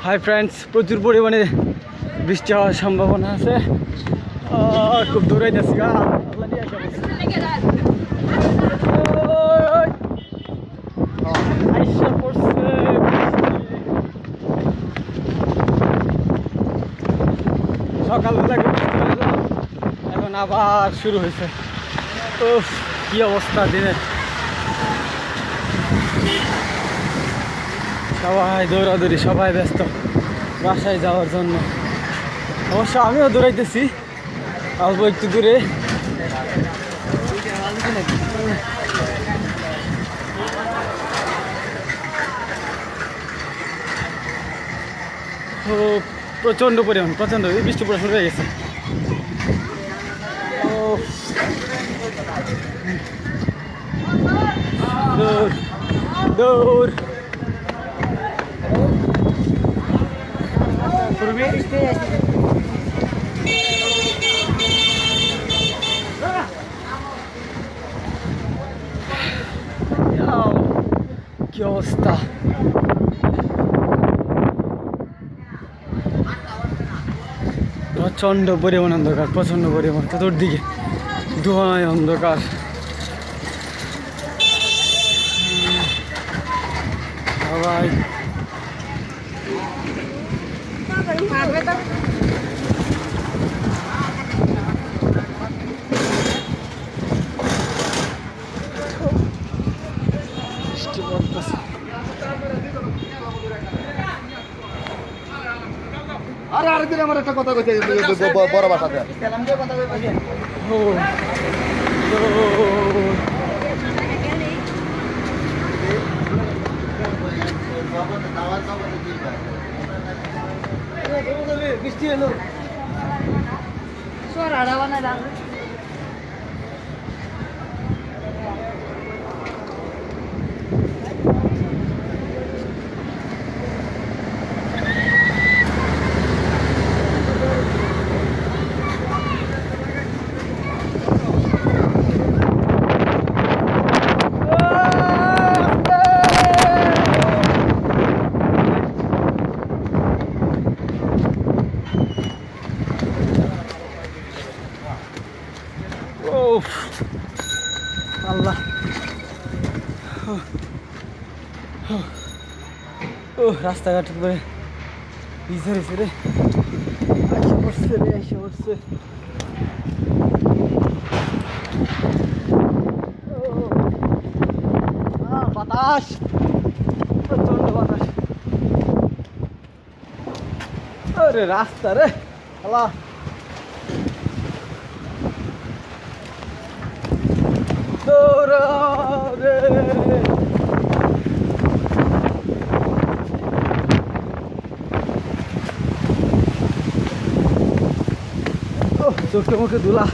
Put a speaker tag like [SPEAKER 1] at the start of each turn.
[SPEAKER 1] Hi friends, প্রচুর পরিমাণে বৃষ্টি হওয়ার সম্ভাবনা আছে। খুব দৌড়াই যাচ্ছি সকালবেলা এখন আবার শুরু হয়েছে। কি অবস্থা দিনের, সবাই দৌড়াদৌড়ি, সবাই ব্যস্ত বাসায় যাওয়ার জন্য। অবশ্য আমিও দৌড়াইতেছি অল্প একটু দূরে। প্রচণ্ড পরিমাণ, প্রচণ্ড বৃষ্টি পড়া শুরু হয়ে গেছে। দৌড় দৌড় কি অবস্থা! প্রচণ্ড পরিমাণ অন্ধকার, প্রচণ্ড পরিমাণ, চতুর্দিকে ধোঁয়ায় অন্ধকার। সবাই বৃষ্টি পড়তেছে।
[SPEAKER 2] আরে আরেকদিন আমার একটা কথা কইতে বড় বাসাতে
[SPEAKER 1] বৃষ্টি এলো। আল্লাহ, রাস্তাঘাট করে ভিজে হয়েছে রে, এসে পড়ছে রে, এসে পড়ছে। বাতাস, প্রচন্ড বাতাস। আরে রাস্তা রে আল্লাহ, চোখে মুখে ধুলা।